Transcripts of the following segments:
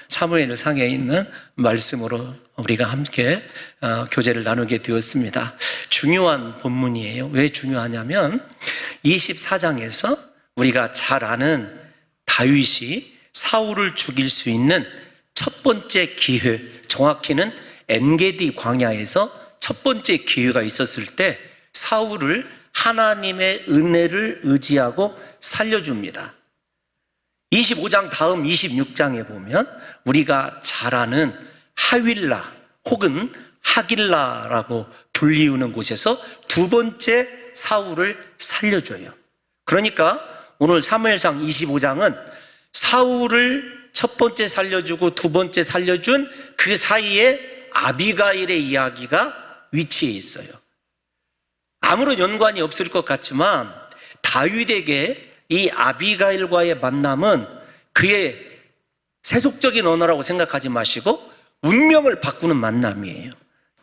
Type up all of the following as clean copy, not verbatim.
사무엘상에 있는 말씀으로 우리가 함께 교제를 나누게 되었습니다. 중요한 본문이에요. 왜 중요하냐면 24장에서 우리가 잘 아는 다윗이 사울을 죽일 수 있는 첫 번째 기회, 정확히는 엔게디 광야에서 첫 번째 기회가 있었을 때 사울을 하나님의 은혜를 의지하고 살려줍니다. 25장 다음 26장에 보면 우리가 잘 아는 하윌라 혹은 하길라라고 불리우는 곳에서 두 번째 사울을 살려줘요. 그러니까 오늘 사무엘상 25장은 사울을 첫 번째 살려주고 두 번째 살려준 그 사이에 아비가일의 이야기가 위치해 있어요. 아무런 연관이 없을 것 같지만 다윗에게 이 아비가일과의 만남은 그의 세속적인 언어라고 생각하지 마시고 운명을 바꾸는 만남이에요.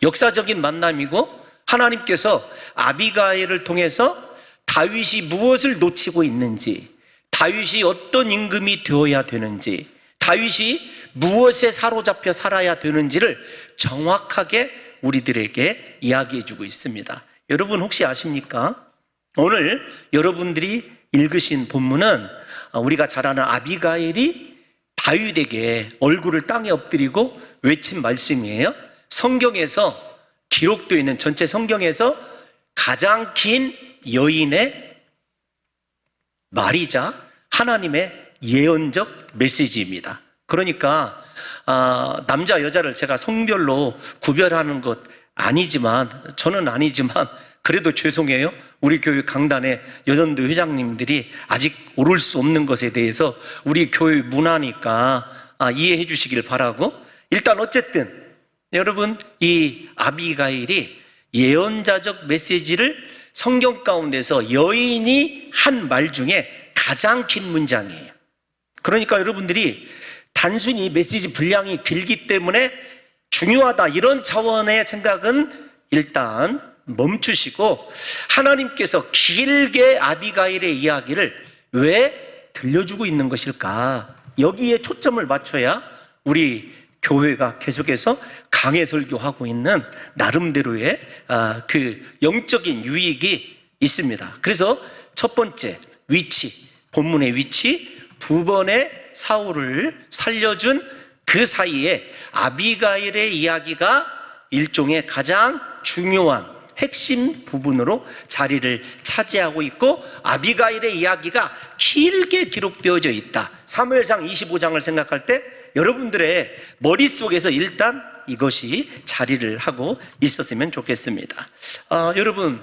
역사적인 만남이고 하나님께서 아비가일을 통해서 다윗이 무엇을 놓치고 있는지, 다윗이 어떤 임금이 되어야 되는지, 다윗이 무엇에 사로잡혀 살아야 되는지를 정확하게 우리들에게 이야기해 주고 있습니다. 여러분 혹시 아십니까? 오늘 여러분들이 읽으신 본문은 우리가 잘 아는 아비가일이 다윗에게 얼굴을 땅에 엎드리고 외친 말씀이에요. 성경에서 기록되어 있는 전체 성경에서 가장 긴 여인의 말이자 하나님의 예언적 메시지입니다. 그러니까 남자 여자를 제가 성별로 구별하는 것 아니지만, 저는 아니지만 그래도 죄송해요. 우리 교회 강단의 여전도 회장님들이 아직 오를 수 없는 것에 대해서 우리 교회 문화니까 이해해 주시길 바라고, 일단 어쨌든 여러분, 이 아비가일이 예언자적 메시지를 성경 가운데서 여인이 한 말 중에 가장 긴 문장이에요. 그러니까 여러분들이 단순히 메시지 분량이 길기 때문에 중요하다 이런 차원의 생각은 일단 멈추시고, 하나님께서 길게 아비가일의 이야기를 왜 들려주고 있는 것일까, 여기에 초점을 맞춰야 우리 교회가 계속해서 강해 설교하고 있는 나름대로의 그 영적인 유익이 있습니다. 그래서 첫 번째 위치, 본문의 위치, 두 번의 사울을 살려준 그 사이에 아비가일의 이야기가 일종의 가장 중요한 핵심 부분으로 자리를 차지하고 있고, 아비가일의 이야기가 길게 기록되어져 있다. 사무엘상 25장을 생각할 때 여러분들의 머릿속에서 일단 이것이 자리를 하고 있었으면 좋겠습니다. 여러분,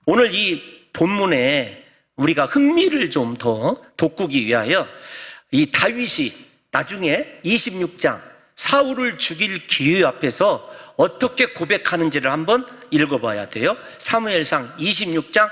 오늘 이 본문에 우리가 흥미를 좀 더 돋구기 위하여 이 다윗이 나중에 26장 사울을 죽일 기회 앞에서 어떻게 고백하는지를 한번 읽어봐야 돼요. 사무엘상 26장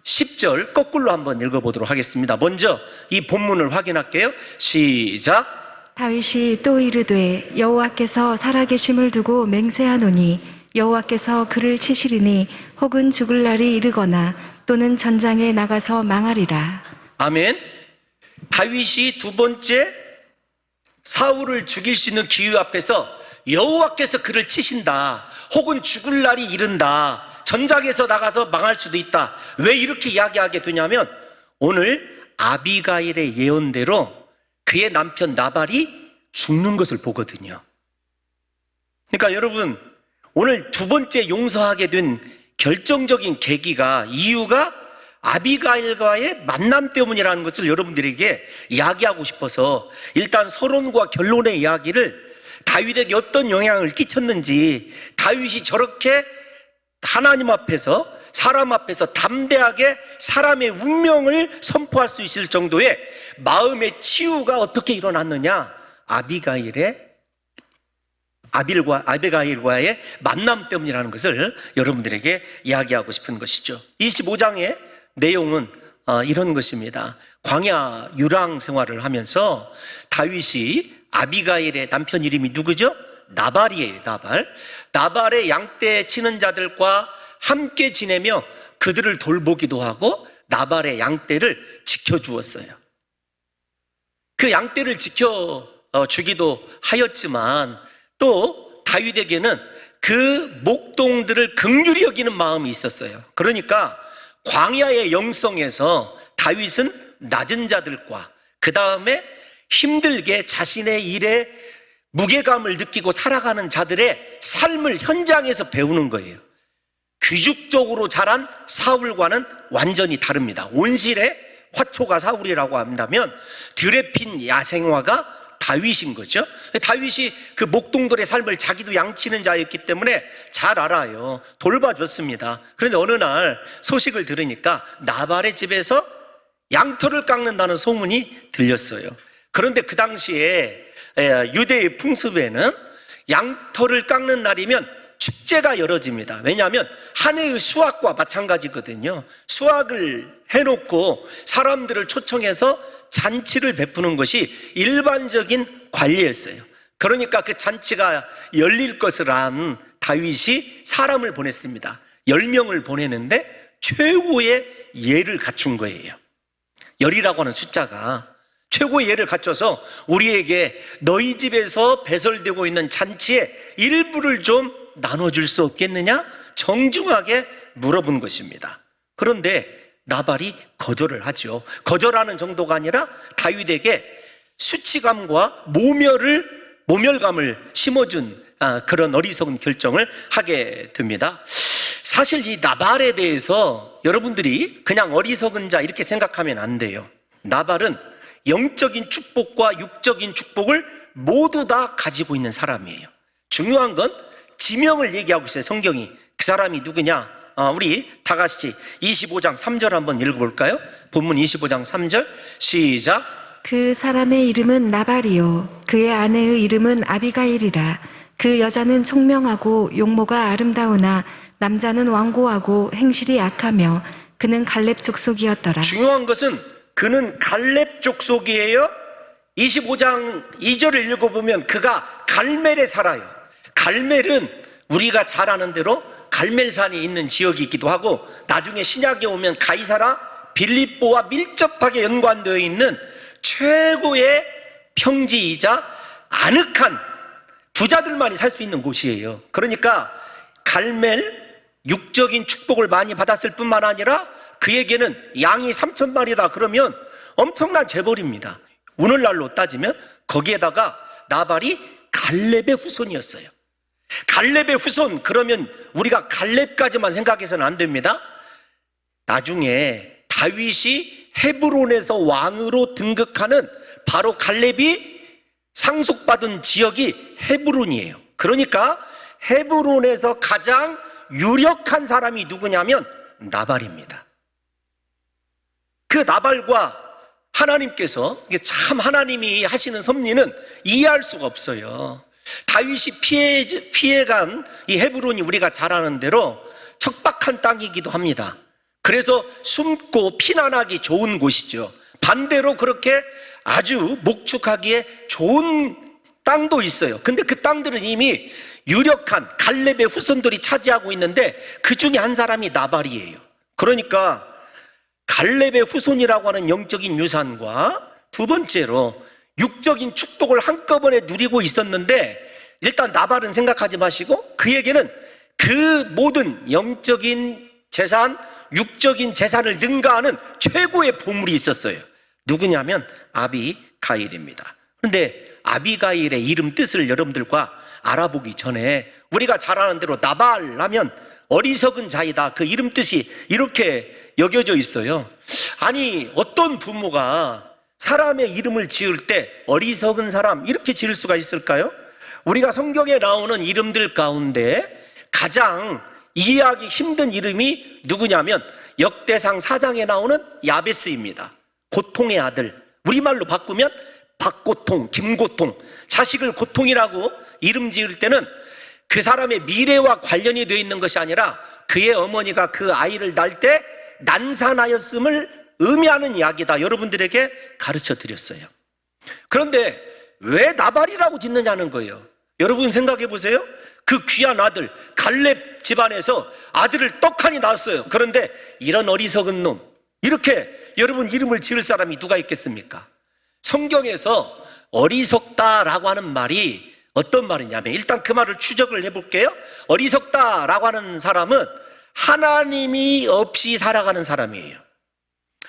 10절 거꾸로 한번 읽어보도록 하겠습니다. 먼저 이 본문을 확인할게요. 시작. 다윗이 또 이르되 여호와께서 살아계심을 두고 맹세하노니 여호와께서 그를 치시리니 혹은 죽을 날이 이르거나 또는 전장에 나가서 망하리라. 아멘. 다윗이 두 번째 사울을 죽일 수 있는 기회 앞에서 여호와께서 그를 치신다, 혹은 죽을 날이 이른다, 전장에서 나가서 망할 수도 있다. 왜 이렇게 이야기하게 되냐면 오늘 아비가일의 예언대로 그의 남편 나발이 죽는 것을 보거든요. 그러니까 여러분, 오늘 두 번째 용서하게 된 결정적인 계기가, 이유가 아비가일과의 만남 때문이라는 것을 여러분들에게 이야기하고 싶어서 일단 서론과 결론의 이야기를, 다윗에게 어떤 영향을 끼쳤는지, 다윗이 저렇게 하나님 앞에서 사람 앞에서 담대하게 사람의 운명을 선포할 수 있을 정도의 마음의 치유가 어떻게 일어났느냐, 아비가일과의 만남 때문이라는 것을 여러분들에게 이야기하고 싶은 것이죠. 25장의 내용은 이런 것입니다. 광야 유랑 생활을 하면서 다윗이, 아비가일의 남편 이름이 누구죠? 나발이에요. 나발의 양떼 치는 자들과 함께 지내며 그들을 돌보기도 하고 나발의 양떼를 지켜주었어요. 그 양떼를 지켜 주기도 하였지만 또 다윗에게는 그 목동들을 긍휼히 여기는 마음이 있었어요. 그러니까 광야의 영성에서 다윗은 낮은 자들과 그 다음에 힘들게 자신의 일에 무게감을 느끼고 살아가는 자들의 삶을 현장에서 배우는 거예요. 귀족적으로 자란 사울과는 완전히 다릅니다. 온실의 화초가 사울이라고 한다면 들에 핀 야생화가 다윗인 거죠. 다윗이 그 목동들의 삶을 자기도 양치는 자였기 때문에 잘 알아요. 돌봐줬습니다. 그런데 어느 날 소식을 들으니까 나발의 집에서 양털을 깎는다는 소문이 들렸어요. 그런데 그 당시에 유대의 풍습에는 양털을 깎는 날이면 축제가 열어집니다. 왜냐하면 한 해의 수확과 마찬가지거든요. 수확을 해놓고 사람들을 초청해서 잔치를 베푸는 것이 일반적인 관리였어요. 그러니까 그 잔치가 열릴 것을 안 다윗이 사람을 보냈습니다. 10명을 보내는데 최고의 예를 갖춘 거예요. 열이라고 하는 숫자가 최고의 예를 갖춰서 우리에게 너희 집에서 배설되고 있는 잔치의 일부를 좀 나눠줄 수 없겠느냐? 정중하게 물어본 것입니다. 그런데 나발이 거절을 하죠. 거절하는 정도가 아니라 다윗에게 수치감과 모멸감을 심어준 그런 어리석은 결정을 하게 됩니다. 사실 이 나발에 대해서 여러분들이 그냥 어리석은 자 이렇게 생각하면 안 돼요. 나발은 영적인 축복과 육적인 축복을 모두 다 가지고 있는 사람이에요. 중요한 건 지명을 얘기하고 있어요. 성경이. 그 사람이 누구냐? 우리 다 같이 25장 3절 한번 읽어볼까요? 본문 25장 3절 시작. 그 사람의 이름은 나발이요 그의 아내의 이름은 아비가일이라. 그 여자는 총명하고 용모가 아름다우나 남자는 완고하고 행실이 악하며 그는 갈렙 족속이었더라. 중요한 것은 그는 갈렙 족속이에요. 25장 2절을 읽어보면 그가 갈멜에 살아요. 갈멜은 우리가 잘 아는 대로 갈멜산이 있는 지역이기도 하고 나중에 신약에 오면 가이사라 빌립보와 밀접하게 연관되어 있는 최고의 평지이자 아늑한 부자들만이 살 수 있는 곳이에요. 그러니까 갈멜 육적인 축복을 많이 받았을 뿐만 아니라 그에게는 양이 3,000마리다 그러면 엄청난 재벌입니다. 오늘날로 따지면 거기에다가 나발이 갈렙의 후손이었어요. 갈렙의 후손 그러면 우리가 갈렙까지만 생각해서는 안 됩니다. 나중에 다윗이 헤브론에서 왕으로 등극하는 바로 갈렙이 상속받은 지역이 헤브론이에요. 그러니까 헤브론에서 가장 유력한 사람이 누구냐면 나발입니다. 그 나발과 하나님께서 이게 참 하나님이 하시는 섭리는 이해할 수가 없어요. 다윗이 피해간 이 헤브론이 우리가 잘 아는 대로 척박한 땅이기도 합니다. 그래서 숨고 피난하기 좋은 곳이죠. 반대로 그렇게 아주 목축하기에 좋은 땅도 있어요. 근데 그 땅들은 이미 유력한 갈렙의 후손들이 차지하고 있는데 그 중에 한 사람이 나발이에요. 그러니까 갈렙의 후손이라고 하는 영적인 유산과 두 번째로 육적인 축복을 한꺼번에 누리고 있었는데 일단 나발은 생각하지 마시고 그에게는 그 모든 영적인 재산, 육적인 재산을 능가하는 최고의 보물이 있었어요. 누구냐면 아비가일입니다. 그런데 아비가일의 이름 뜻을 여러분들과 알아보기 전에 우리가 잘 아는 대로 나발 하면 어리석은 자이다. 그 이름 뜻이 이렇게 여겨져 있어요. 아니 어떤 부모가 사람의 이름을 지을 때 어리석은 사람 이렇게 지을 수가 있을까요? 우리가 성경에 나오는 이름들 가운데 가장 이해하기 힘든 이름이 누구냐면 역대상 4장에 나오는 야베스입니다. 고통의 아들, 우리말로 바꾸면 박고통, 김고통. 자식을 고통이라고 이름 지을 때는 그 사람의 미래와 관련이 되어 있는 것이 아니라 그의 어머니가 그 아이를 낳을 때 난산하였음을 의미하는 이야기다. 여러분들에게 가르쳐 드렸어요. 그런데 왜 나발이라고 짓느냐는 거예요. 여러분 생각해 보세요. 그 귀한 아들 갈렙 집안에서 아들을 떡하니 낳았어요. 그런데 이런 어리석은 놈 이렇게 여러분 이름을 지을 사람이 누가 있겠습니까? 성경에서 어리석다라고 하는 말이 어떤 말이냐면, 일단 그 말을 추적을 해볼게요. 어리석다라고 하는 사람은 하나님이 없이 살아가는 사람이에요.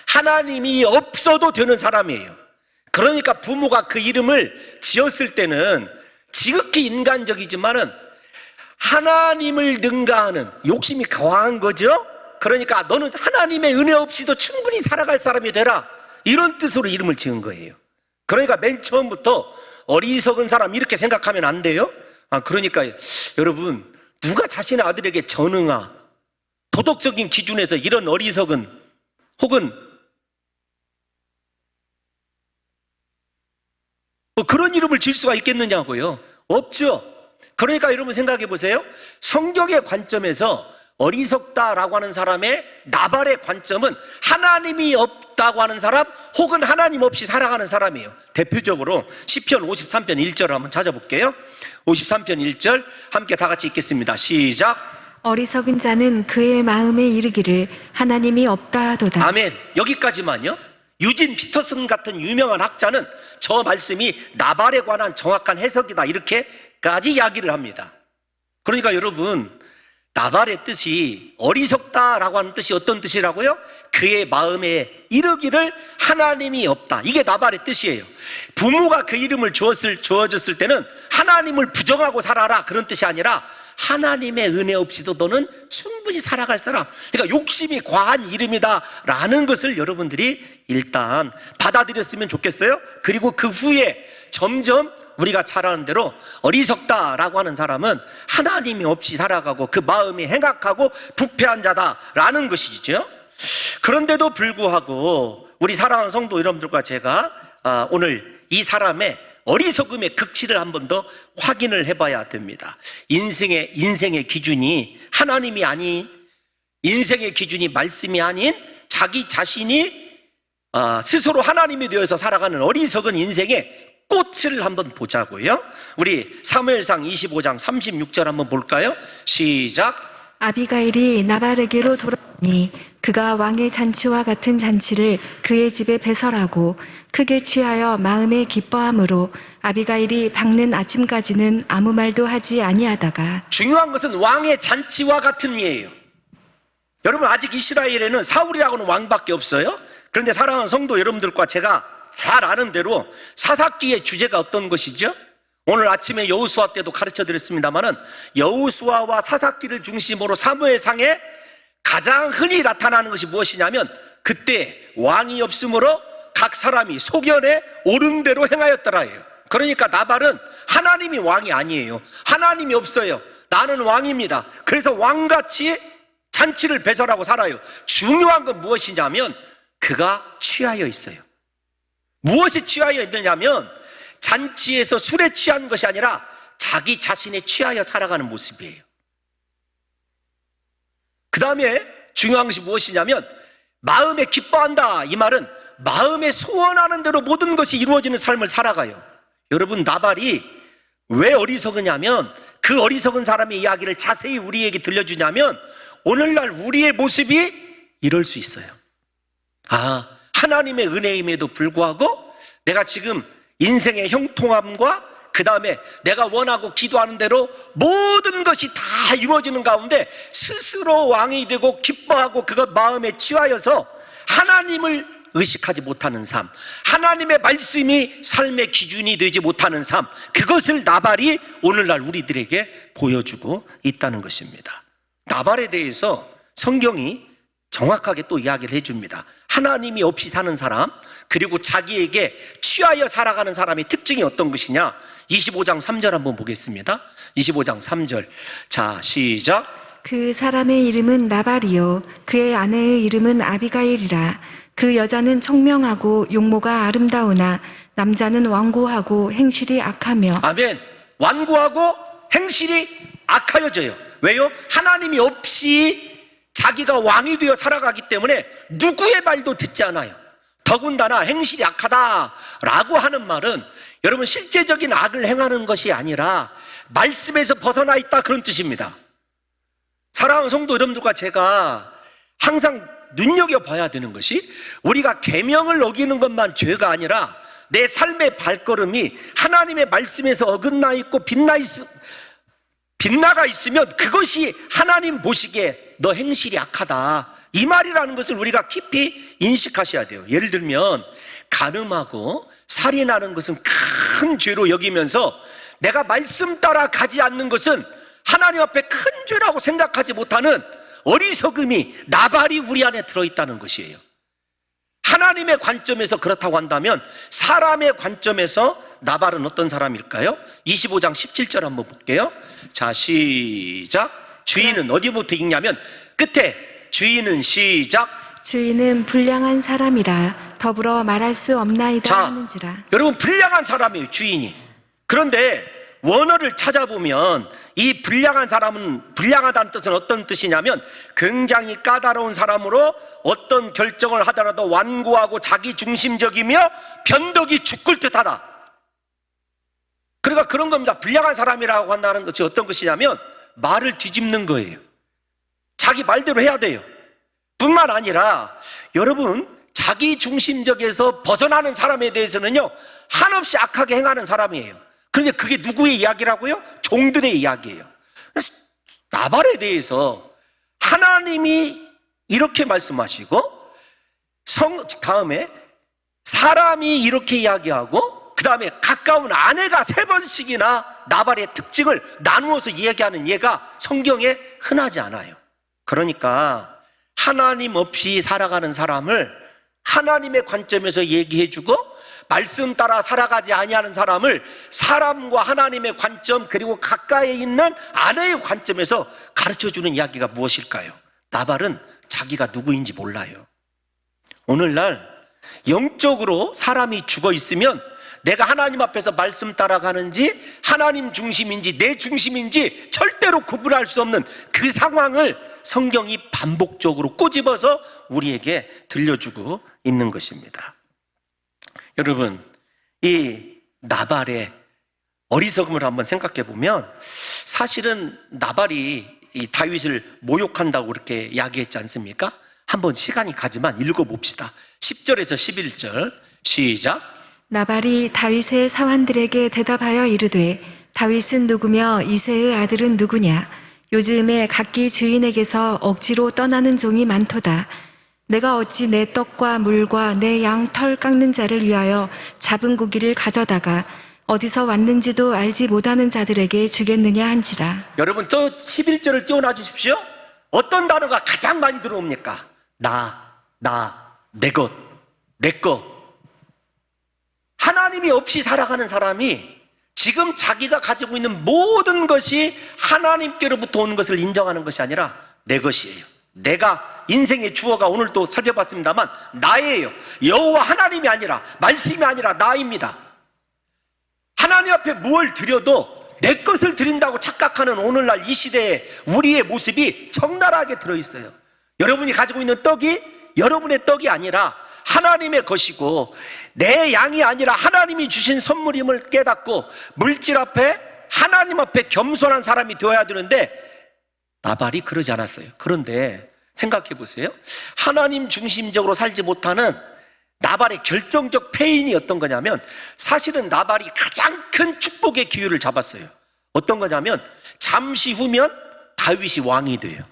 하나님이 없어도 되는 사람이에요. 그러니까 부모가 그 이름을 지었을 때는 지극히 인간적이지만은 하나님을 능가하는 욕심이 강한 거죠. 그러니까 너는 하나님의 은혜 없이도 충분히 살아갈 사람이 되라, 이런 뜻으로 이름을 지은 거예요. 그러니까 맨 처음부터 어리석은 사람 이렇게 생각하면 안 돼요. 그러니까 여러분, 누가 자신의 아들에게 전응하, 도덕적인 기준에서 이런 어리석은 혹은 그런 이름을 질 수가 있겠느냐고요. 없죠. 그러니까 여러분 생각해 보세요. 성경의 관점에서 어리석다라고 하는 사람의 나발의 관점은 하나님이 없다고 하는 사람 혹은 하나님 없이 살아가는 사람이에요. 대표적으로 시편 53편 1절을 한번 찾아볼게요. 53편 1절 함께 다 같이 읽겠습니다. 시작. 어리석은 자는 그의 마음에 이르기를 하나님이 없다 하도다. 아멘. 여기까지만요. 유진 피터슨 같은 유명한 학자는 저 말씀이 나발에 관한 정확한 해석이다, 이렇게까지 이야기를 합니다. 그러니까 여러분, 나발의 뜻이, 어리석다라고 하는 뜻이 어떤 뜻이라고요? 그의 마음에 이르기를 하나님이 없다, 이게 나발의 뜻이에요. 부모가 그 이름을 주어졌을 때는 하나님을 부정하고 살아라, 그런 뜻이 아니라 하나님의 은혜 없이도 너는 충분히 살아갈 사람, 그러니까 욕심이 과한 이름이다라는 것을 여러분들이 일단 받아들였으면 좋겠어요. 그리고 그 후에 점점 우리가 잘 아는 대로 어리석다라고 하는 사람은 하나님이 없이 살아가고 그 마음이 행악하고 부패한 자다라는 것이죠. 그런데도 불구하고 우리 사랑하는 성도 여러분들과 제가 오늘 이 사람의 어리석음의 극치를 한 번 더 확인을 해봐야 됩니다. 인생의 기준이 하나님이 아닌, 인생의 기준이 말씀이 아닌 자기 자신이 스스로 하나님이 되어서 살아가는 어리석은 인생의 꽃을 한번 보자고요. 우리 사무엘상 25장 36절 한번 볼까요? 시작. 아비가일이 나발에게로 돌아오니 그가 왕의 잔치와 같은 잔치를 그의 집에 배설하고 크게 취하여 마음에 기뻐함으로 아비가일이 밝는 아침까지는 아무 말도 하지 아니하다가. 중요한 것은 왕의 잔치와 같은 이에요. 여러분, 아직 이스라엘에는 사울이라고는 왕밖에 없어요. 그런데 사랑하는 성도 여러분들과 제가 잘 아는 대로 사사기의 주제가 어떤 것이죠? 오늘 아침에 여호수아 때도 가르쳐 드렸습니다마는 여호수아와 사사기를 중심으로 사무엘상에 가장 흔히 나타나는 것이 무엇이냐면, 그때 왕이 없으므로 각 사람이 소견에 옳은 대로 행하였더라예요. 그러니까 나발은 하나님이 왕이 아니에요. 하나님이 없어요. 나는 왕입니다. 그래서 왕같이 잔치를 배설하고 살아요. 중요한 건 무엇이냐면 그가 취하여 있어요. 무엇이 취하여 있느냐면 잔치에서 술에 취한 것이 아니라 자기 자신에 취하여 살아가는 모습이에요. 그 다음에 중요한 것이 무엇이냐면 마음에 기뻐한다, 이 말은 마음에 소원하는 대로 모든 것이 이루어지는 삶을 살아가요. 여러분, 나발이 왜 어리석으냐면, 그 어리석은 사람의 이야기를 자세히 우리에게 들려주냐면 오늘날 우리의 모습이 이럴 수 있어요. 하나님의 은혜임에도 불구하고 내가 지금 인생의 형통함과 그 다음에 내가 원하고 기도하는 대로 모든 것이 다 이루어지는 가운데 스스로 왕이 되고 기뻐하고 그것 마음에 취하여서 하나님을 의식하지 못하는 삶, 하나님의 말씀이 삶의 기준이 되지 못하는 삶, 그것을 나발이 오늘날 우리들에게 보여주고 있다는 것입니다. 나발에 대해서 성경이 정확하게 또 이야기를 해줍니다. 하나님이 없이 사는 사람, 그리고 자기에게 취하여 살아가는 사람의 특징이 어떤 것이냐, 25장 3절 한번 보겠습니다. 25장 3절. 자, 시작. 그 사람의 이름은 나발이요 그의 아내의 이름은 아비가일이라. 그 여자는 청명하고 용모가 아름다우나 남자는 완고하고 행실이 악하며. 아멘. 완고하고 행실이 악하여져요. 왜요? 하나님이 없이 자기가 왕이 되어 살아가기 때문에 누구의 말도 듣지 않아요. 더군다나 행실이 악하다라고 하는 말은 여러분 실제적인 악을 행하는 것이 아니라 말씀에서 벗어나 있다, 그런 뜻입니다. 사랑하는 성도 여러분들과 제가 항상 눈여겨봐야 되는 것이, 우리가 계명을 어기는 것만 죄가 아니라 내 삶의 발걸음이 하나님의 말씀에서 어긋나 있고 빗나가 있으면 그것이 하나님 보시기에 너 행실이 악하다, 이 말이라는 것을 우리가 깊이 인식하셔야 돼요. 예를 들면 간음하고 살인하는 것은 큰 죄로 여기면서 내가 말씀 따라 가지 않는 것은 하나님 앞에 큰 죄라고 생각하지 못하는 어리석음이, 나발이 우리 안에 들어있다는 것이에요. 하나님의 관점에서 그렇다고 한다면 사람의 관점에서 나발은 어떤 사람일까요? 25장 17절 한번 볼게요. 자, 시작. 주인은 어디부터 읽냐면 끝에, 주인은 시작. 주인은 불량한 사람이라 더불어 말할 수 없나이다 자, 하는지라. 여러분, 불량한 사람이에요, 주인이. 그런데 원어를 찾아보면 이 불량한 사람은, 불량하다는 뜻은 어떤 뜻이냐면 굉장히 까다로운 사람으로 어떤 결정을 하더라도 완고하고 자기중심적이며 변덕이 죽을 듯하다. 그러니까 그런 겁니다. 불량한 사람이라고 한다는 것이 어떤 것이냐면 말을 뒤집는 거예요. 자기 말대로 해야 돼요. 뿐만 아니라 여러분, 자기중심적에서 벗어나는 사람에 대해서는요 한없이 악하게 행하는 사람이에요. 그런데 그게 누구의 이야기라고요? 종들의 이야기예요. 그래서 나발에 대해서 하나님이 이렇게 말씀하시고, 다음에 사람이 이렇게 이야기하고, 그 다음에 가까운 아내가 3번씩이나 나발의 특징을 나누어서 이야기하는 예가 성경에 흔하지 않아요. 그러니까 하나님 없이 살아가는 사람을 하나님의 관점에서 얘기해주고, 말씀 따라 살아가지 아니하는 사람을 사람과 하나님의 관점, 그리고 가까이 있는 아내의 관점에서 가르쳐주는 이야기가 무엇일까요? 나발은 자기가 누구인지 몰라요. 오늘날 영적으로 사람이 죽어 있으면 내가 하나님 앞에서 말씀 따라가는지 하나님 중심인지 내 중심인지 절대로 구분할 수 없는 그 상황을 성경이 반복적으로 꼬집어서 우리에게 들려주고 있는 것입니다. 여러분, 이 나발의 어리석음을 한번 생각해 보면 사실은 나발이 이 다윗을 모욕한다고 그렇게 이야기했지 않습니까? 한번 시간이 가지만 읽어봅시다. 10절에서 11절 시작. 나발이 다윗의 사환들에게 대답하여 이르되 다윗은 누구며 이새의 아들은 누구냐? 요즘에 각기 주인에게서 억지로 떠나는 종이 많도다. 내가 어찌 내 떡과 물과 내 양 털 깎는 자를 위하여 잡은 고기를 가져다가 어디서 왔는지도 알지 못하는 자들에게 주겠느냐 한지라. 여러분, 또 11절을 띄워놔 주십시오. 어떤 단어가 가장 많이 들어옵니까? 내 것, 내 것. 하나님이 없이 살아가는 사람이 지금 자기가 가지고 있는 모든 것이 하나님께로부터 오는 것을 인정하는 것이 아니라 내 것이에요. 내가, 인생의 주어가 오늘 또 살펴봤습니다만 나예요. 여호와 하나님이 아니라, 말씀이 아니라 나입니다. 하나님 앞에 무엇을 드려도 내 것을 드린다고 착각하는 오늘날 이 시대에 우리의 모습이 적나라하게 들어있어요. 여러분이 가지고 있는 떡이 여러분의 떡이 아니라 하나님의 것이고, 내 양이 아니라 하나님이 주신 선물임을 깨닫고 물질 앞에, 하나님 앞에 겸손한 사람이 되어야 되는데 나발이 그러지 않았어요. 그런데 생각해 보세요. 하나님 중심적으로 살지 못하는 나발의 결정적 패인이 어떤 거냐면, 사실은 나발이 가장 큰 축복의 기회를 잡았어요. 어떤 거냐면 잠시 후면 다윗이 왕이 돼요.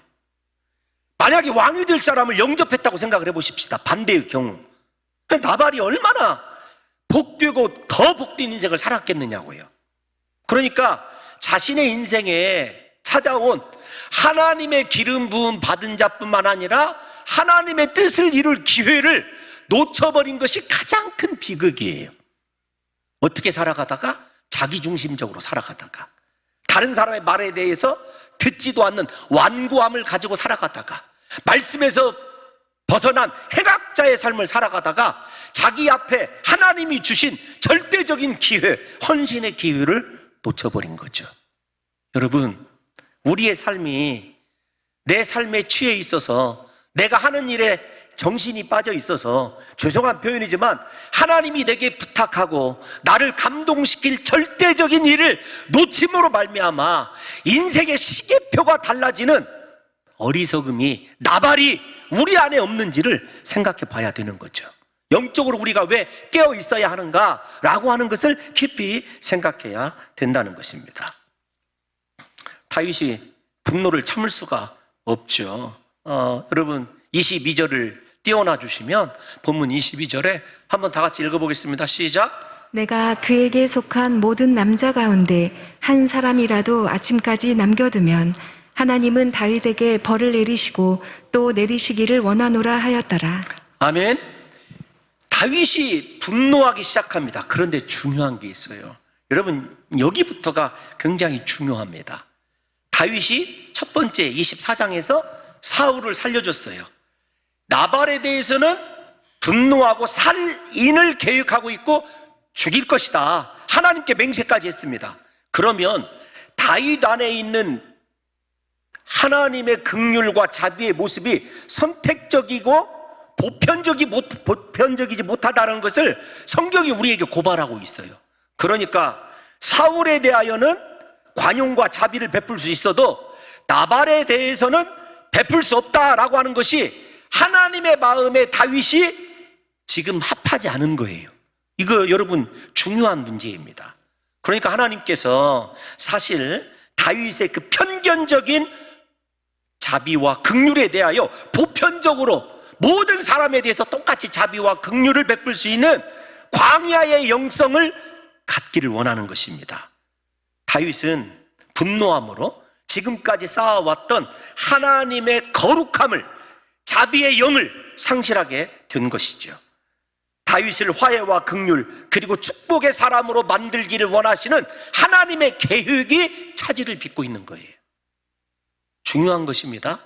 만약에 왕이 될 사람을 영접했다고 생각을 해보십시다. 반대의 경우 나발이 얼마나 복되고 더 복된 인생을 살았겠느냐고요. 그러니까 자신의 인생에 찾아온 하나님의 기름 부음 받은 자뿐만 아니라 하나님의 뜻을 이룰 기회를 놓쳐버린 것이 가장 큰 비극이에요. 어떻게 살아가다가? 자기중심적으로 살아가다가, 다른 사람의 말에 대해서 듣지도 않는 완고함을 가지고 살아가다가, 말씀에서 벗어난 행악자의 삶을 살아가다가 자기 앞에 하나님이 주신 절대적인 기회, 헌신의 기회를 놓쳐버린 거죠. 여러분, 우리의 삶이 내 삶에 취해 있어서, 내가 하는 일에 정신이 빠져 있어서, 죄송한 표현이지만 하나님이 내게 부탁하고 나를 감동시킬 절대적인 일을 놓침으로 말미암아 인생의 시계표가 달라지는 어리석음이, 나발이 우리 안에 없는지를 생각해 봐야 되는 거죠. 영적으로 우리가 왜 깨어 있어야 하는가라고 하는 것을 깊이 생각해야 된다는 것입니다. 다윗이 분노를 참을 수가 없죠. 여러분 22절을 띄워놔 주시면 본문 22절에 한번 다 같이 읽어보겠습니다. 시작. 내가 그에게 속한 모든 남자 가운데 한 사람이라도 아침까지 남겨두면 하나님은 다윗에게 벌을 내리시고 또 내리시기를 원하노라 하였더라. 아멘. 다윗이 분노하기 시작합니다. 그런데 중요한 게 있어요. 여러분 여기부터가 굉장히 중요합니다. 다윗이 첫 번째 24장에서 사울을 살려줬어요. 나발에 대해서는 분노하고 살인을 계획하고 있고 죽일 것이다. 하나님께 맹세까지 했습니다. 그러면 다윗 안에 있는 하나님의 긍휼과 자비의 모습이 선택적이고 보편적이지 못하다는 것을 성경이 우리에게 고발하고 있어요. 그러니까 사울에 대하여는 관용과 자비를 베풀 수 있어도 나발에 대해서는 베풀 수 없다라고 하는 것이 하나님의 마음에 다윗이 지금 합하지 않은 거예요. 이거 여러분 중요한 문제입니다. 그러니까 하나님께서 사실 다윗의 그 편견적인 자비와 긍휼에 대하여 보편적으로 모든 사람에 대해서 똑같이 자비와 긍휼을 베풀 수 있는 광야의 영성을 갖기를 원하는 것입니다. 다윗은 분노함으로 지금까지 쌓아왔던 하나님의 거룩함을, 자비의 영을 상실하게 된 것이죠. 다윗을 화해와 긍휼 그리고 축복의 사람으로 만들기를 원하시는 하나님의 계획이 차질을 빚고 있는 거예요. 중요한 것입니다.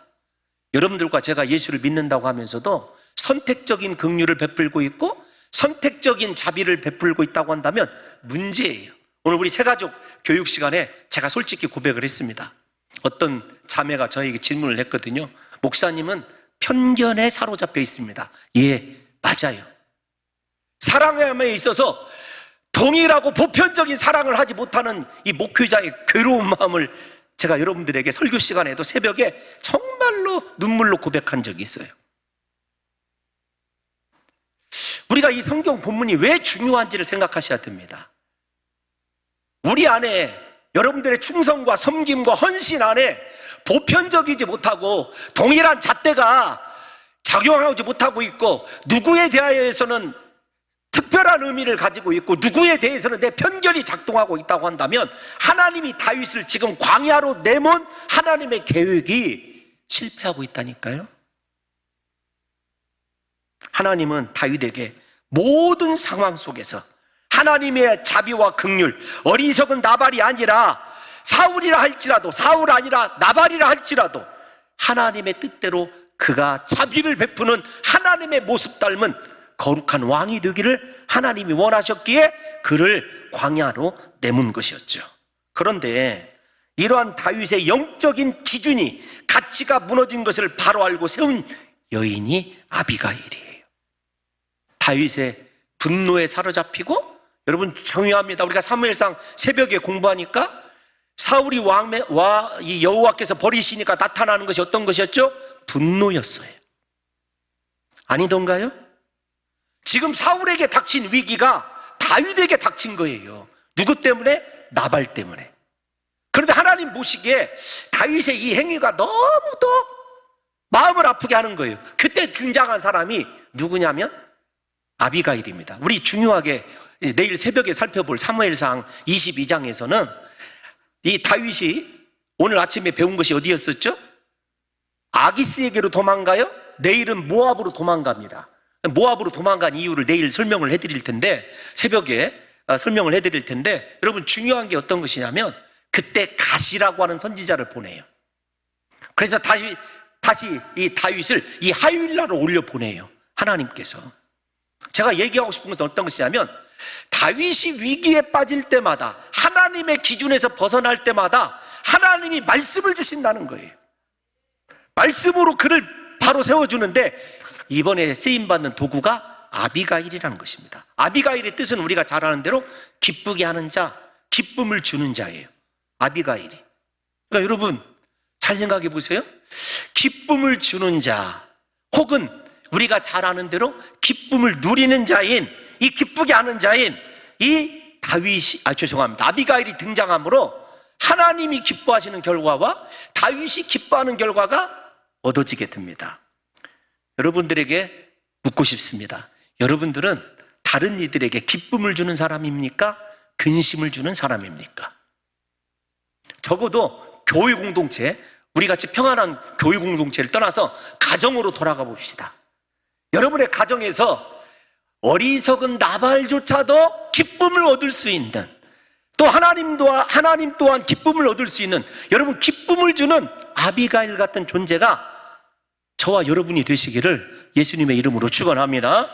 여러분들과 제가 예수를 믿는다고 하면서도 선택적인 긍휼을 베풀고 있고 선택적인 자비를 베풀고 있다고 한다면 문제예요. 오늘 우리 새가족 교육 시간에 제가 솔직히 고백을 했습니다. 어떤 자매가 저에게 질문을 했거든요. 목사님은 편견에 사로잡혀 있습니다. 예, 맞아요. 사랑함에 있어서 동일하고 보편적인 사랑을 하지 못하는 이 목회자의 괴로운 마음을 제가 여러분들에게 설교 시간에도 새벽에 정말로 눈물로 고백한 적이 있어요. 우리가 이 성경 본문이 왜 중요한지를 생각하셔야 됩니다. 우리 안에 여러분들의 충성과 섬김과 헌신 안에 보편적이지 못하고 동일한 잣대가 작용하지 못하고 있고 누구에 대하여서는 특별한 의미를 가지고 있고 누구에 대해서는 내 편견이 작동하고 있다고 한다면 하나님이 다윗을 지금 광야로 내몬 하나님의 계획이 실패하고 있다니까요. 하나님은 다윗에게 모든 상황 속에서 하나님의 자비와 긍휼, 어리석은 나발이 아니라 사울이라 할지라도, 사울 아니라 나발이라 할지라도 하나님의 뜻대로 그가 자비를 베푸는 하나님의 모습 닮은 거룩한 왕이 되기를 하나님이 원하셨기에 그를 광야로 내몬 것이었죠. 그런데 이러한 다윗의 영적인 기준이, 가치가 무너진 것을 바로 알고 세운 여인이 아비가일이에요. 다윗의 분노에 사로잡히고, 여러분 중요합니다. 우리가 사무엘상 새벽에 공부하니까 사울이 이 여호와께서 버리시니까 나타나는 것이 어떤 것이었죠? 분노였어요. 아니던가요? 지금 사울에게 닥친 위기가 다윗에게 닥친 거예요. 누구 때문에? 나발 때문에. 그런데 하나님 보시기에 다윗의 이 행위가 너무도 마음을 아프게 하는 거예요. 그때 등장한 사람이 누구냐면 아비가일입니다. 우리 중요하게 내일 새벽에 살펴볼 사무엘상 22장에서는 이 다윗이 오늘 아침에 배운 것이 어디였었죠? 아기스에게로 도망가요? 내일은 모압으로 도망갑니다. 모압으로 도망간 이유를 내일 설명을 해드릴 텐데, 새벽에 설명을 해드릴 텐데, 여러분 중요한 게 어떤 것이냐면 그때 가시라고 하는 선지자를 보내요. 그래서 다시 이 다윗을 이 하윌라로 올려 보내요. 하나님께서. 제가 얘기하고 싶은 것은 어떤 것이냐면 다윗이 위기에 빠질 때마다, 하나님의 기준에서 벗어날 때마다 하나님이 말씀을 주신다는 거예요. 말씀으로 그를 바로 세워주는데 이번에 쓰임받는 도구가 아비가일이라는 것입니다. 아비가일의 뜻은 우리가 잘 아는 대로 기쁘게 하는 자, 기쁨을 주는 자예요. 아비가일이. 그러니까 여러분 잘 생각해 보세요. 기쁨을 주는 자, 혹은 우리가 잘 아는 대로 기쁨을 누리는 자인, 이 기쁘게 하는 자인 이 아비가일이 등장함으로 하나님이 기뻐하시는 결과와 다윗이 기뻐하는 결과가 얻어지게 됩니다. 여러분들에게 묻고 싶습니다. 여러분들은 다른 이들에게 기쁨을 주는 사람입니까? 근심을 주는 사람입니까? 적어도 교회 공동체, 우리 같이 평안한 교회 공동체를 떠나서 가정으로 돌아가 봅시다. 여러분의 가정에서 어리석은 나발조차도 기쁨을 얻을 수 있는, 또 하나님 또한 기쁨을 얻을 수 있는, 여러분 기쁨을 주는 아비가일 같은 존재가 저와 여러분이 되시기를 예수님의 이름으로 축원합니다.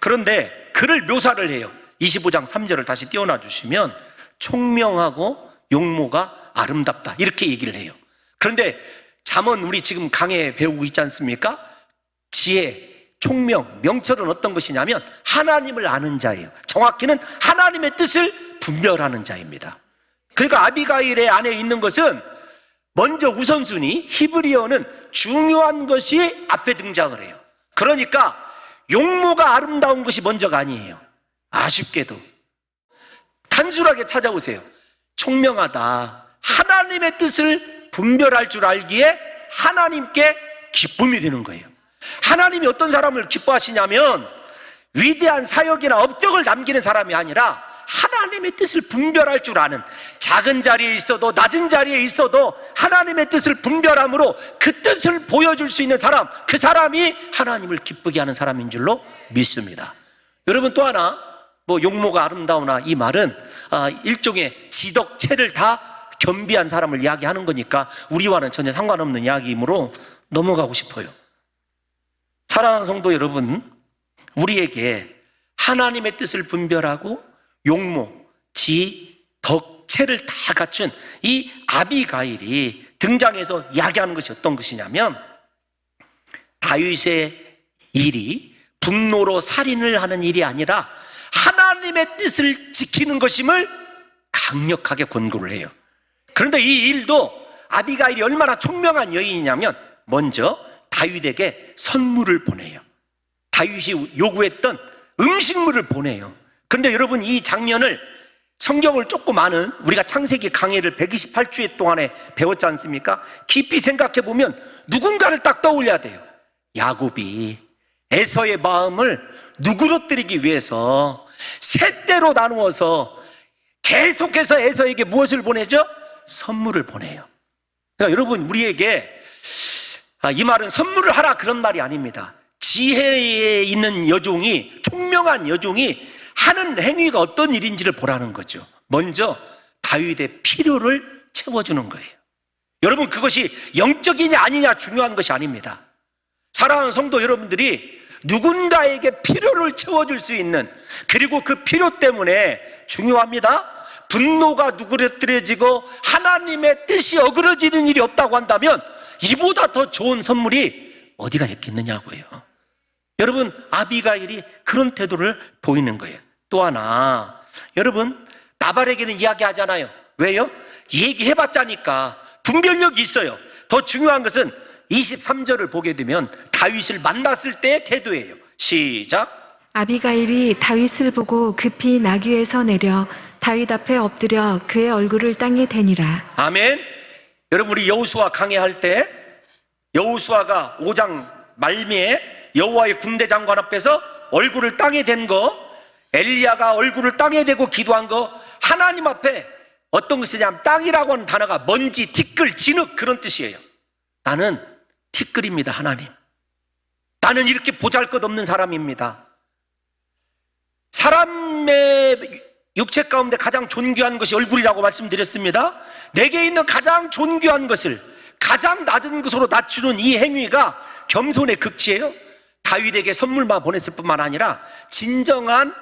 그런데 그를 묘사를 해요. 25장 3절을 다시 띄워놔 주시면 총명하고 용모가 아름답다 이렇게 얘기를 해요. 그런데 잠언 우리 지금 강해 배우고 있지 않습니까? 지혜, 총명, 명철은 어떤 것이냐면 하나님을 아는 자예요. 정확히는 하나님의 뜻을 분별하는 자입니다. 그러니까 아비가일의 안에 있는 것은 먼저 우선순위, 히브리어는 중요한 것이 앞에 등장을 해요. 그러니까 용모가 아름다운 것이 먼저가 아니에요. 아쉽게도 단순하게 찾아오세요. 총명하다, 하나님의 뜻을 분별할 줄 알기에 하나님께 기쁨이 되는 거예요. 하나님이 어떤 사람을 기뻐하시냐면 위대한 사역이나 업적을 남기는 사람이 아니라 하나님의 뜻을 분별할 줄 아는, 작은 자리에 있어도 낮은 자리에 있어도 하나님의 뜻을 분별함으로 그 뜻을 보여줄 수 있는 사람, 그 사람이 하나님을 기쁘게 하는 사람인 줄로 믿습니다. 여러분 또 하나, 용모가 아름다우나 이 말은 일종의 지덕체를 다 겸비한 사람을 이야기하는 거니까 우리와는 전혀 상관없는 이야기이므로 넘어가고 싶어요. 사랑하는 성도 여러분, 우리에게 하나님의 뜻을 분별하고 용모, 지, 덕체를 다 갖춘 이 아비가일이 등장해서 이야기하는 것이 어떤 것이냐면 다윗의 일이 분노로 살인을 하는 일이 아니라 하나님의 뜻을 지키는 것임을 강력하게 권고를 해요. 그런데 이 일도 아비가일이 얼마나 총명한 여인이냐면 먼저 다윗에게 선물을 보내요. 다윗이 요구했던 음식물을 보내요. 그런데 여러분 이 장면을 성경을 조금 아는 우리가 창세기 강해를 128주일 동안에 배웠지 않습니까? 깊이 생각해 보면 누군가를 딱 떠올려야 돼요. 야곱이 에서의 마음을 누그러뜨리기 위해서 세 때로 나누어서 계속해서 에서에게 무엇을 보내죠? 선물을 보내요. 그러니까 여러분 우리에게 이 말은 선물을 하라 그런 말이 아닙니다. 지혜에 있는 여종이, 총명한 여종이 하는 행위가 어떤 일인지를 보라는 거죠. 먼저 다윗의 필요를 채워주는 거예요. 여러분 그것이 영적이냐 아니냐 중요한 것이 아닙니다. 사랑하는 성도 여러분들이 누군가에게 필요를 채워줄 수 있는, 그리고 그 필요 때문에 중요합니다. 분노가 누그러뜨려지고 하나님의 뜻이 어그러지는 일이 없다고 한다면 이보다 더 좋은 선물이 어디가 있겠느냐고요. 여러분 아비가일이 그런 태도를 보이는 거예요. 또 하나, 여러분 나발에게는 이야기하잖아요. 왜요? 얘기해봤자니까 분별력이 있어요. 더 중요한 것은 23절을 보게 되면 다윗을 만났을 때의 태도예요. 시작. 아비가일이 다윗을 보고 급히 나귀에서 내려 다윗 앞에 엎드려 그의 얼굴을 땅에 대니라. 아멘. 여러분 우리 여호수아 강해할 때 여호수아가 5장 말미에 여호와의 군대 장관 앞에서 얼굴을 땅에 댄 거, 엘리야가 얼굴을 땅에 대고 기도한 거, 하나님 앞에 어떤 것이냐면 땅이라고 하는 단어가 먼지, 티끌, 진흙 그런 뜻이에요. 나는 티끌입니다. 하나님, 나는 이렇게 보잘것없는 사람입니다. 사람의 육체 가운데 가장 존귀한 것이 얼굴이라고 말씀드렸습니다. 내게 있는 가장 존귀한 것을 가장 낮은 것으로 낮추는 이 행위가 겸손의 극치예요. 다윗에게 선물만 보냈을 뿐만 아니라 진정한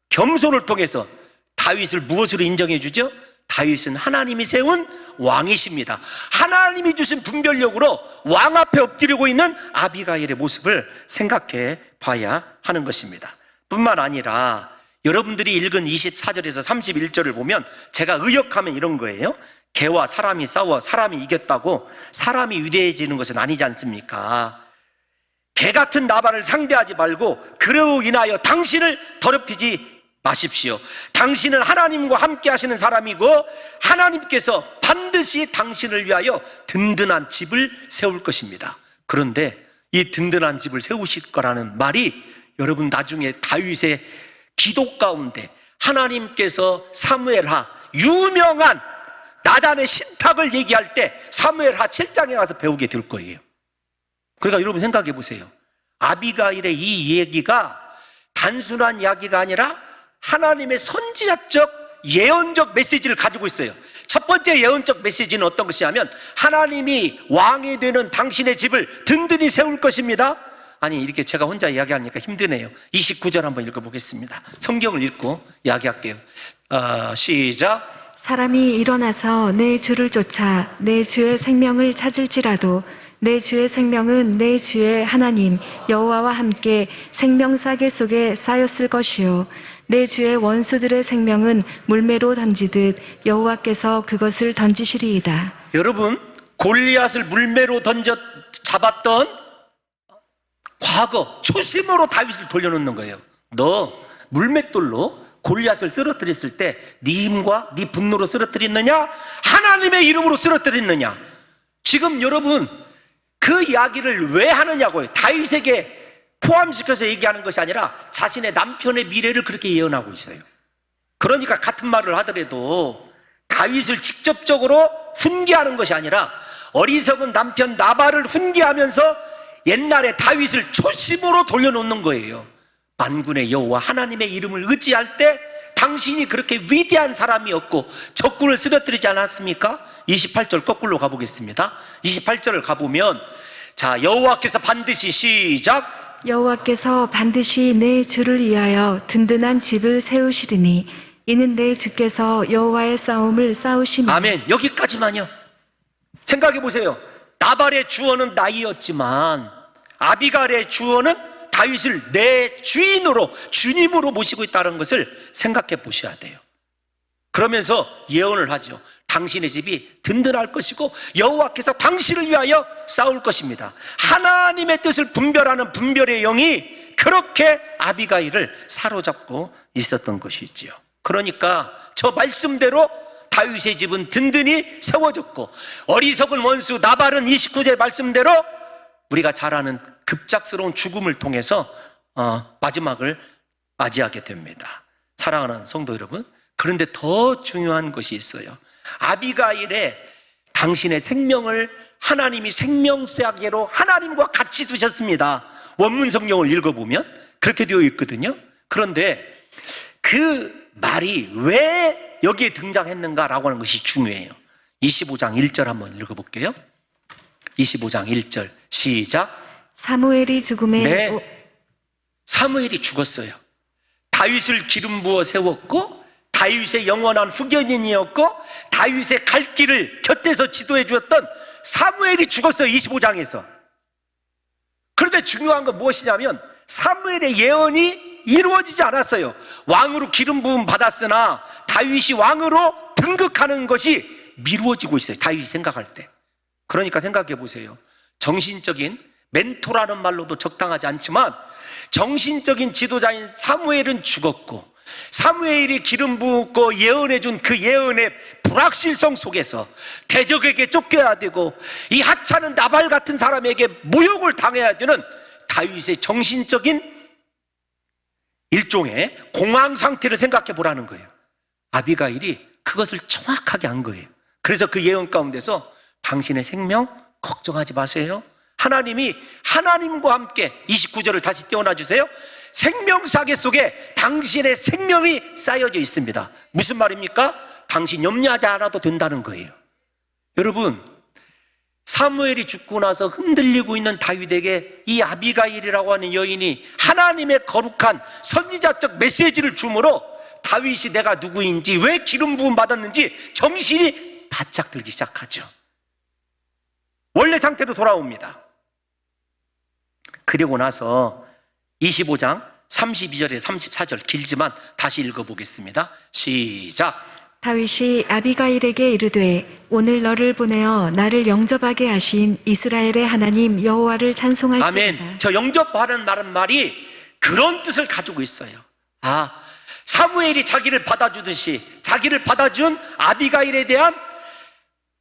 겸손을 통해서 다윗을 무엇으로 인정해 주죠? 다윗은 하나님이 세운 왕이십니다. 하나님이 주신 분별력으로 왕 앞에 엎드리고 있는 아비가일의 모습을 생각해 봐야 하는 것입니다. 뿐만 아니라 여러분들이 읽은 24절에서 31절을 보면 제가 의역하면 이런 거예요. 개와 사람이 싸워 사람이 이겼다고 사람이 위대해지는 것은 아니지 않습니까? 개 같은 나발을 상대하지 말고 그로 인하여 당신을 더럽히지 마십시오. 당신은 하나님과 함께 하시는 사람이고 하나님께서 반드시 당신을 위하여 든든한 집을 세울 것입니다. 그런데 이 든든한 집을 세우실 거라는 말이 여러분 나중에 다윗의 기도 가운데 하나님께서 사무엘하 유명한 나단의 신탁을 얘기할 때 사무엘하 7장에 가서 배우게 될 거예요. 그러니까 여러분 생각해 보세요. 아비가일의 이 얘기가 단순한 이야기가 아니라 하나님의 선지자적 예언적 메시지를 가지고 있어요. 첫 번째 예언적 메시지는 어떤 것이냐면 하나님이 왕이 되는 당신의 집을 든든히 세울 것입니다. 아니 이렇게 제가 혼자 이야기하니까 힘드네요. 29절 한번 읽어보겠습니다. 성경을 읽고 이야기할게요. 시작. 사람이 일어나서 내 주를 쫓아 내 주의 생명을 찾을지라도 내 주의 생명은 내 주의 하나님 여호와와 함께 생명사계 속에 쌓였을 것이요 내 주의 원수들의 생명은 물매로 던지듯 여호와께서 그것을 던지시리이다. 여러분 골리앗을 물매로 잡았던 과거 초심으로 다윗을 돌려놓는 거예요. 너 물맷돌로 골리앗을 쓰러뜨렸을 때 네 힘과 네 분노로 쓰러뜨렸느냐 하나님의 이름으로 쓰러뜨렸느냐. 지금 여러분 그 이야기를 왜 하느냐고요. 다윗에게 포함시켜서 얘기하는 것이 아니라 자신의 남편의 미래를 그렇게 예언하고 있어요. 그러니까 같은 말을 하더라도 다윗을 직접적으로 훈계하는 것이 아니라 어리석은 남편 나발을 훈계하면서 옛날에 다윗을 초심으로 돌려놓는 거예요. 만군의 여호와 하나님의 이름을 의지할 때 당신이 그렇게 위대한 사람이었고 적군을 쓰러뜨리지 않았습니까? 28절 거꾸로 가보겠습니다. 28절을 가보면 자 여호와께서 반드시 시작 여호와께서 반드시 내 주를 위하여 든든한 집을 세우시리니 이는 내 주께서 여호와의 싸움을 싸우심이니. 아멘. 여기까지만요. 생각해 보세요. 나발의 주어는 나이였지만 아비갈의 주어는 다윗을 내 주인으로 주님으로 모시고 있다는 것을 생각해 보셔야 돼요. 그러면서 예언을 하죠. 당신의 집이 든든할 것이고 여호와께서 당신을 위하여 싸울 것입니다. 하나님의 뜻을 분별하는 분별의 영이 그렇게 아비가일을 사로잡고 있었던 것이지요. 그러니까 저 말씀대로 다윗의 집은 든든히 세워졌고 어리석은 원수 나발은 29절 말씀대로 우리가 잘 아는 급작스러운 죽음을 통해서 마지막을 맞이하게 됩니다. 사랑하는 성도 여러분, 그런데 더 중요한 것이 있어요. 아비가일의 당신의 생명을 하나님이 생명사계로 하나님과 같이 두셨습니다. 원문 성경을 읽어보면 그렇게 되어 있거든요. 그런데 그 말이 왜 여기에 등장했는가라고 하는 것이 중요해요. 25장 1절 한번 읽어볼게요. 25장 1절 시작. 사무엘이 죽음에 사무엘이 죽었어요. 다윗을 기름 부어 세웠고 다윗의 영원한 후견인이었고 다윗의 갈 길을 곁에서 지도해 주었던 사무엘이 죽었어요. 25장에서. 그런데 중요한 건 무엇이냐면 사무엘의 예언이 이루어지지 않았어요. 왕으로 기름 부음 받았으나 다윗이 왕으로 등극하는 것이 미루어지고 있어요. 다윗이 생각할 때. 그러니까 생각해 보세요. 정신적인 멘토라는 말로도 적당하지 않지만 정신적인 지도자인 사무엘은 죽었고 사무엘이 기름 부었고 예언해 준 그 예언의 불확실성 속에서 대적에게 쫓겨야 되고 이 하찮은 나발 같은 사람에게 모욕을 당해야 되는 다윗의 정신적인 일종의 공황 상태를 생각해 보라는 거예요. 아비가일이 그것을 정확하게 한 거예요. 그래서 그 예언 가운데서 당신의 생명 걱정하지 마세요. 하나님이 하나님과 함께 29절을 다시 떼어놔 주세요. 생명사계 속에 당신의 생명이 쌓여져 있습니다. 무슨 말입니까? 당신 염려하지 않아도 된다는 거예요. 여러분 사무엘이 죽고 나서 흔들리고 있는 다윗에게 이 아비가일이라고 하는 여인이 하나님의 거룩한 선지자적 메시지를 주므로 다윗이 내가 누구인지 왜 기름 부음 받았는지 정신이 바짝 들기 시작하죠. 원래 상태로 돌아옵니다. 그리고 나서 25장 32절에 34절 길지만 다시 읽어보겠습니다. 시작. 다윗이 아비가일에게 이르되 오늘 너를 보내어 나를 영접하게 하신 이스라엘의 하나님 여호와를 찬송할지어다. 아멘. 저 영접하는 말이 그런 뜻을 가지고 있어요. 사무엘이 자기를 받아주듯이 자기를 받아준 아비가일에 대한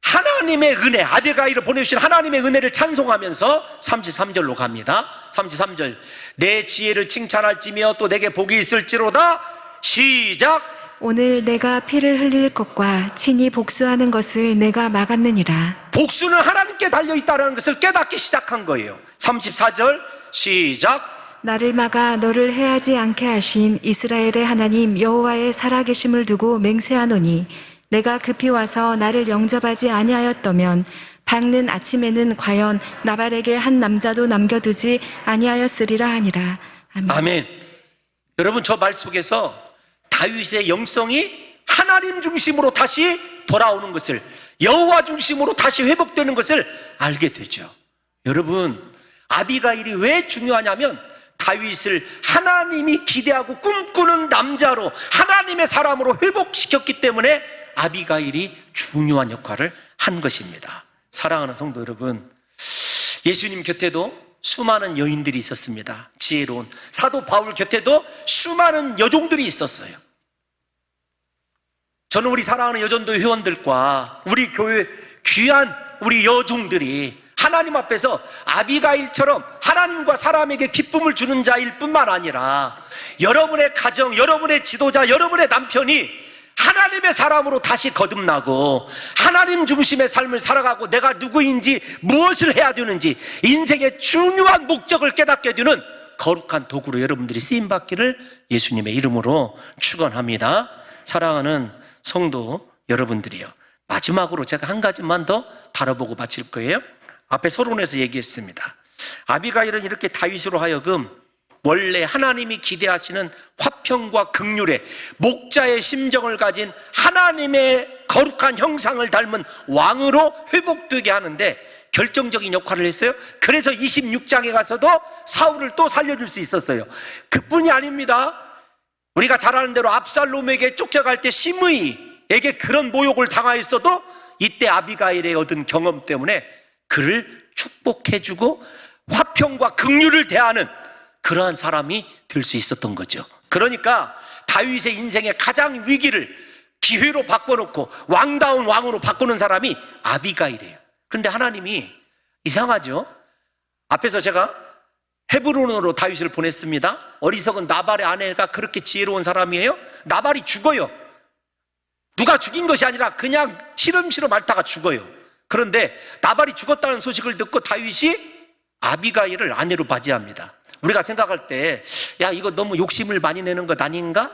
하나님의 은혜, 아비가일을 보내주신 하나님의 은혜를 찬송하면서 33절로 갑니다. 33절. 내 지혜를 칭찬할지며 또 내게 복이 있을지로다. 시작. 오늘 내가 피를 흘릴 것과 친히 복수하는 것을 내가 막았느니라. 복수는 하나님께 달려있다는 것을 깨닫기 시작한 거예요. 34절 시작. 나를 막아 너를 해하지 않게 하신 이스라엘의 하나님 여호와의 살아계심을 두고 맹세하노니 내가 급히 와서 나를 영접하지 아니하였더면 밝는 아침에는 과연 나발에게 한 남자도 남겨두지 아니하였으리라 하니라. 아멘. 아멘. 여러분, 저 말 속에서 다윗의 영성이 하나님 중심으로 다시 돌아오는 것을, 여호와 중심으로 다시 회복되는 것을 알게 되죠. 여러분, 아비가일이 왜 중요하냐면 다윗을 하나님이 기대하고 꿈꾸는 남자로, 하나님의 사람으로 회복시켰기 때문에 아비가일이 중요한 역할을 한 것입니다. 사랑하는 성도 여러분, 예수님 곁에도 수많은 여인들이 있었습니다. 지혜로운 사도 바울 곁에도 수많은 여종들이 있었어요. 저는 우리 사랑하는 여전도 회원들과 우리 교회 귀한 우리 여종들이 하나님 앞에서 아비가일처럼 하나님과 사람에게 기쁨을 주는 자일 뿐만 아니라 여러분의 가정, 여러분의 지도자, 여러분의 남편이 하나님의 사람으로 다시 거듭나고 하나님 중심의 삶을 살아가고 내가 누구인지 무엇을 해야 되는지 인생의 중요한 목적을 깨닫게 되는 거룩한 도구로 여러분들이 쓰임받기를 예수님의 이름으로 축원합니다. 사랑하는 성도 여러분들이요, 마지막으로 제가 한 가지만 더 다뤄보고 마칠 거예요. 앞에 서론에서 얘기했습니다. 아비가일은 이렇게 다윗으로 하여금 원래 하나님이 기대하시는 화평과 긍휼의 목자의 심정을 가진 하나님의 거룩한 형상을 닮은 왕으로 회복되게 하는데 결정적인 역할을 했어요. 그래서 26장에 가서도 사울을 또 살려줄 수 있었어요. 그뿐이 아닙니다. 우리가 잘 아는 대로 압살롬에게 쫓겨갈 때 시므이에게 그런 모욕을 당하였어도 이때 아비가일의 얻은 경험 때문에 그를 축복해주고 화평과 긍휼을 대하는 그러한 사람이 될 수 있었던 거죠. 그러니까 다윗의 인생의 가장 위기를 기회로 바꿔놓고 왕다운 왕으로 바꾸는 사람이 아비가일이에요. 그런데 하나님이 이상하죠. 앞에서 제가 헤브론으로 다윗을 보냈습니다. 어리석은 나발의 아내가 그렇게 지혜로운 사람이에요. 나발이 죽어요. 누가 죽인 것이 아니라 그냥 시름시름 앓다가 죽어요. 그런데 나발이 죽었다는 소식을 듣고 다윗이 아비가일을 아내로 맞이합니다. 우리가 생각할 때, 야, 이거 너무 욕심을 많이 내는 것 아닌가?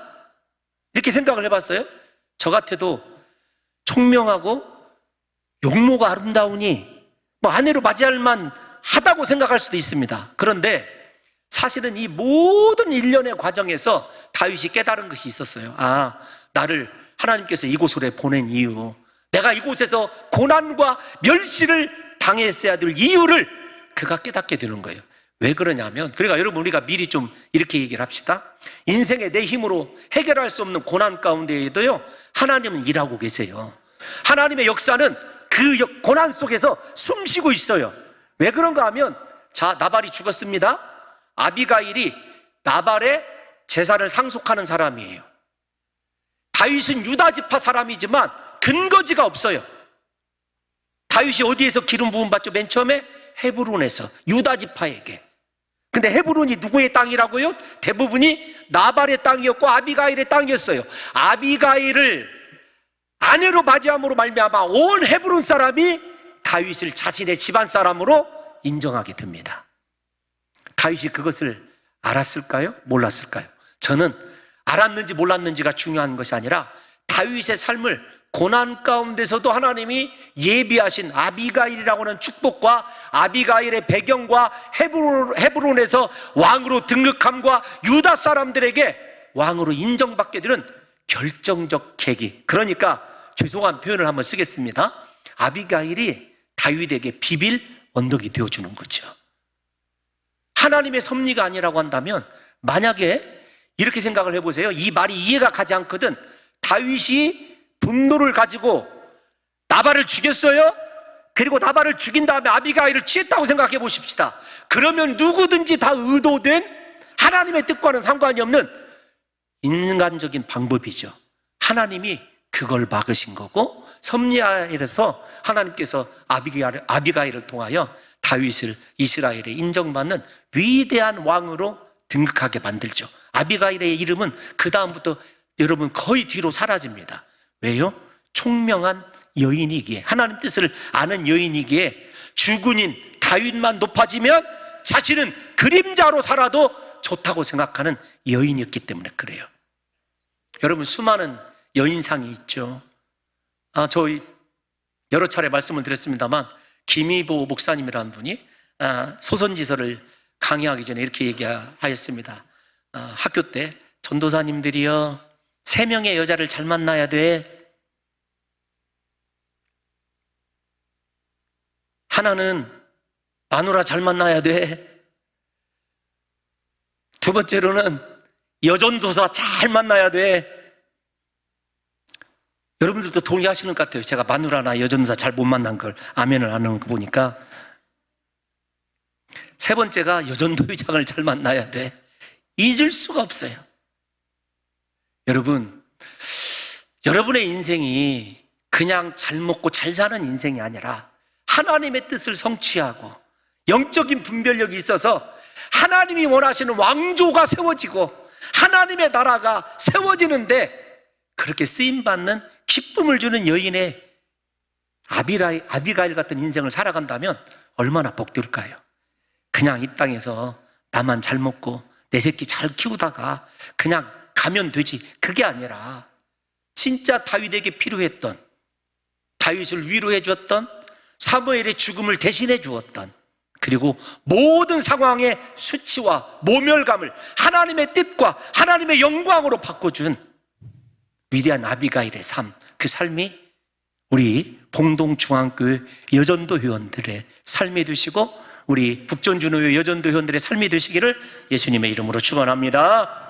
이렇게 생각을 해봤어요? 저 같아도 총명하고 용모가 아름다우니 뭐 아내로 맞이할 만 하다고 생각할 수도 있습니다. 그런데 사실은 이 모든 일련의 과정에서 다윗이 깨달은 것이 있었어요. 나를 하나님께서 이곳으로 보낸 이유, 내가 이곳에서 고난과 멸시를 당했어야 될 이유를 그가 깨닫게 되는 거예요. 왜 그러냐면, 그러니까 여러분, 우리가 미리 좀 이렇게 얘기를 합시다. 인생에 내 힘으로 해결할 수 없는 고난 가운데에도요, 하나님은 일하고 계세요. 하나님의 역사는 그 고난 속에서 숨쉬고 있어요. 왜 그런가 하면, 자, 나발이 죽었습니다. 아비가일이 나발의 제사를 상속하는 사람이에요. 다윗은 유다 지파 사람이지만 근거지가 없어요. 다윗이 어디에서 기름 부음 받죠? 맨 처음에 헤브론에서, 유다 지파에게. 근데 헤브론이 누구의 땅이라고요? 대부분이 나발의 땅이었고 아비가일의 땅이었어요. 아비가일을 아내로 맞이함으로 말미암아 온 헤브론 사람이 다윗을 자신의 집안 사람으로 인정하게 됩니다. 다윗이 그것을 알았을까요? 몰랐을까요? 저는 알았는지 몰랐는지가 중요한 것이 아니라 다윗의 삶을 고난 가운데서도 하나님이 예비하신 아비가일이라고 하는 축복과 아비가일의 배경과 헤브론에서 왕으로 등극함과 유다 사람들에게 왕으로 인정받게 되는 결정적 계기. 그러니까 죄송한 표현을 한번 쓰겠습니다. 아비가일이 다윗에게 비빌 언덕이 되어주는 거죠. 하나님의 섭리가 아니라고 한다면, 만약에 이렇게 생각을 해보세요. 이 말이 이해가 가지 않거든. 다윗이 분노를 가지고 나발을 죽였어요? 그리고 나발을 죽인 다음에 아비가일을 취했다고 생각해 보십시다. 그러면 누구든지 다 의도된 하나님의 뜻과는 상관이 없는 인간적인 방법이죠. 하나님이 그걸 막으신 거고, 섭리하에서 하나님께서 아비가일을 통하여 다윗을 이스라엘에 인정받는 위대한 왕으로 등극하게 만들죠. 아비가일의 이름은 그 다음부터 여러분 거의 뒤로 사라집니다. 왜요? 총명한 여인이기에, 하나님 뜻을 아는 여인이기에, 주군인 다윗만 높아지면 자신은 그림자로 살아도 좋다고 생각하는 여인이었기 때문에 그래요. 여러분, 수많은 여인상이 있죠. 저희 여러 차례 말씀을 드렸습니다만, 김희보 목사님이라는 분이 소선지서를 강의하기 전에 이렇게 얘기하였습니다. 학교 때 전도사님들이요, 3명의 여자를 잘 만나야 돼. 하나는 마누라 잘 만나야 돼. 두 번째로는 여전도사 잘 만나야 돼. 여러분들도 동의하시는 것 같아요. 제가 마누라나 여전도사 잘 못 만난 걸 아멘을 안 하는 거 보니까. 세 번째가 여전도의장을 잘 만나야 돼. 잊을 수가 없어요. 여러분, 여러분의 인생이 그냥 잘 먹고 잘 사는 인생이 아니라 하나님의 뜻을 성취하고 영적인 분별력이 있어서 하나님이 원하시는 왕조가 세워지고 하나님의 나라가 세워지는데 그렇게 쓰임받는 기쁨을 주는 여인의 아비가일 같은 인생을 살아간다면 얼마나 복될까요? 그냥 이 땅에서 나만 잘 먹고 내 새끼 잘 키우다가 그냥 가면 되지, 그게 아니라 진짜 다윗에게 필요했던, 다윗을 위로해 주었던, 사무엘의 죽음을 대신해 주었던, 그리고 모든 상황의 수치와 모멸감을 하나님의 뜻과 하나님의 영광으로 바꿔준 위대한 아비가일의 삶, 그 삶이 우리 봉동중앙교회 여전도 회원들의 삶이 되시고 우리 북전준호회 여전도 회원들의 삶이 되시기를 예수님의 이름으로 축원합니다.